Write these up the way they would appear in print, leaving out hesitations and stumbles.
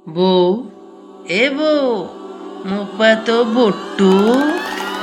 बो ए बो मोपा तो बुटू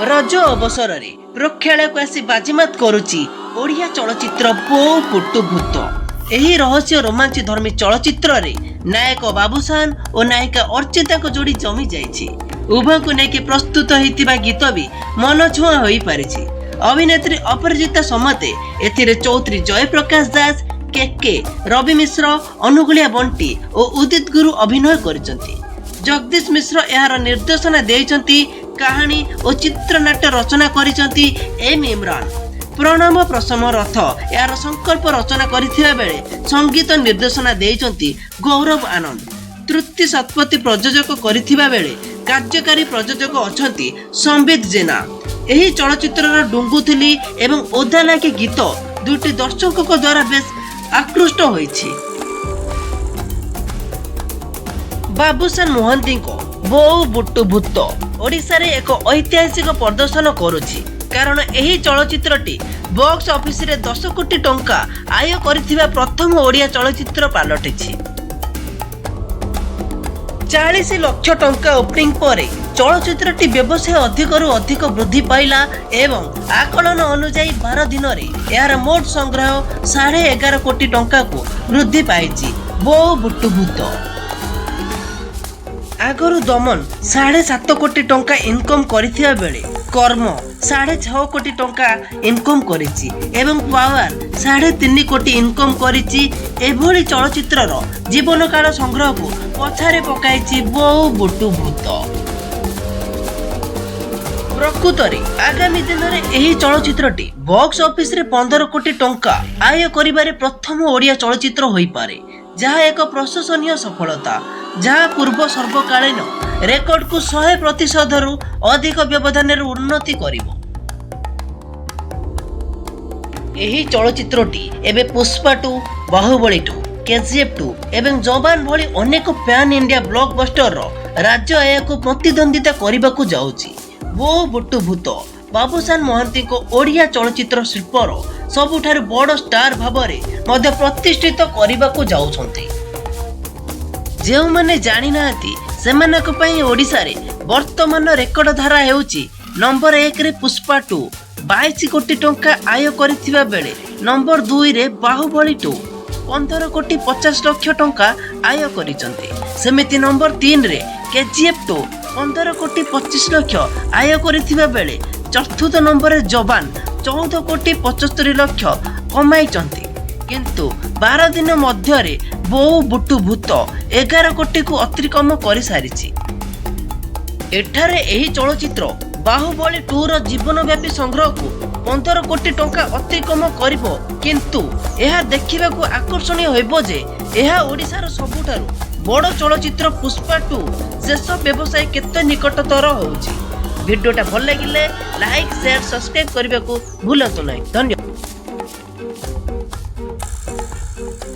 रज अवसर रे प्रेक्षालय को आसी बाजीमात करुची ओडिया चलचित्र बो बुटु भूत। एही रहस्य रोमांच धर्मी चलचित्र रे नायक बाबूसान और नायिका अर्चिता को जोड़ी जमी जाइछि। उभय को नेके प्रस्तुत होइतिबा गीत भी मन छुआ होई पारिछि। अभिनेत्री अपराजिता समते एथिरे चौधरी जयप्रकाश दास, केके, रवि मिश्र, अनुगुलिया बंटी और उदित गुरु अभिनय करिसंती। जगदीश मिश्र यार निर्देशना देइसंती। कहानी और चित्रनाट्य रचना करिसंती एम इमरान। प्रणव प्रसम रथ यार संकल्प रचना करिथिबा बेले संगीत निर्देशना देइसंती गौरव आनंद। तृप्ति शतपथी प्रयोजक करिथिबा बेले कार्यकारी प्रयोजक अछंती संबित जेना। एही चलचित्रर डुंगुथिली एवं ओदा लागे गीत दुटी दर्शकों द्वारा बेस आकृष्ट होइछि। बाबूसान मोहंती को बो बुटु भूत ओडिशा रे एक ऐतिहासिक प्रदर्शन करुछि। कारण एही चलचित्रटी बॉक्स ऑफिस रे 10 कोटी टंका आय करिथिबा प्रथम ओडिया चलचित्र पालटिछि। 40 लाख टंका ओपनिंग परे चलचित्रटी व्यवसाय अधिकरू अधिक वृद्धि पाइला एवं आकलन अनुसार 12 दिन रे यार मोट संग्रह 11.5 कोटी टंका को वृद्धि पाइछि। बो बुटु भूत आगरू दमन 7.5 कोटी टंका इनकम करिथिबा बेले कर्म 6.5 कोटी टंका इनकम करिछि एवं पावर 3.5 कोटी इनकम करिछि। एभली चलचित्रर जीवन काल संग्रह को पछारे पकाइछि बो बुटु भूत। प्रकृतरे आगामी दिन में एही चलचित्रटी बॉक्स ऑफिस रे 15 कोटी टंका आय करिबारे प्रथम ओडिया चलचित्र होई पारे, जहा एक प्रशंसनीय सफलता, जहा पूर्व सर्वकालीन रेकर्ड को 100% रु अधिक व्यवधान उन्नति करिवो। एही चलचित्रटी एबे पुष्पा 2, बाहुबली 2, केजीएफ 2 एवं जवान भली अनेक पैन इंडिया ब्लॉकबस्टर रो राज्य आय को प्रतिद्वंदिता करबाकू जाउची। बो बुटु भूत बाबूसान मोहंती को ओडिया चलचित्र शिल्पर सबुठारु बड़ स्टार भाबरे मध्य प्रतिष्ठित करबाकू जाउछंती। जेउ माने जानि नाहंती सेमानक पई ओडिसा रे वर्तमान रेकर्ड धारा हेउची नंबर 1 रे पुष्पा 2 22 कोटी टंका आय करिथिबा बेले नंबर 2 रे बाहुबली 2 15 कोटी 50 लाख टंका आय करिसंती। सेमिति नंबर 3 रे केजीएफ 2 15 कोटी 25 लाख आय करिथिबा बेले चतुर्थ नंबर रे जवान 14 कोटी 75 लाख कमाइचंती। किंतु 12 दिन मध्य रे बो बुटु भूत 11 कोटी को अतिक्रम कर सारिछि। एठारे एही चलचित्र बाहुबली 2 रो जीवनव्यापी संग्रह को 15 कोटी टंका अतिक्रम करिवो। किंतु यह देखिबा को आकर्षणीय होइबो जे यह ओडिसा रो सबुठारु बड़ चलचित्र पुष्पा 2 शेष व्यवसाय केते निकटतर होउछि। वीडियोटा भल लागिले लाइक शेयर सब्सक्राइब करबा को भूलंतु नहीं। धन्यवाद।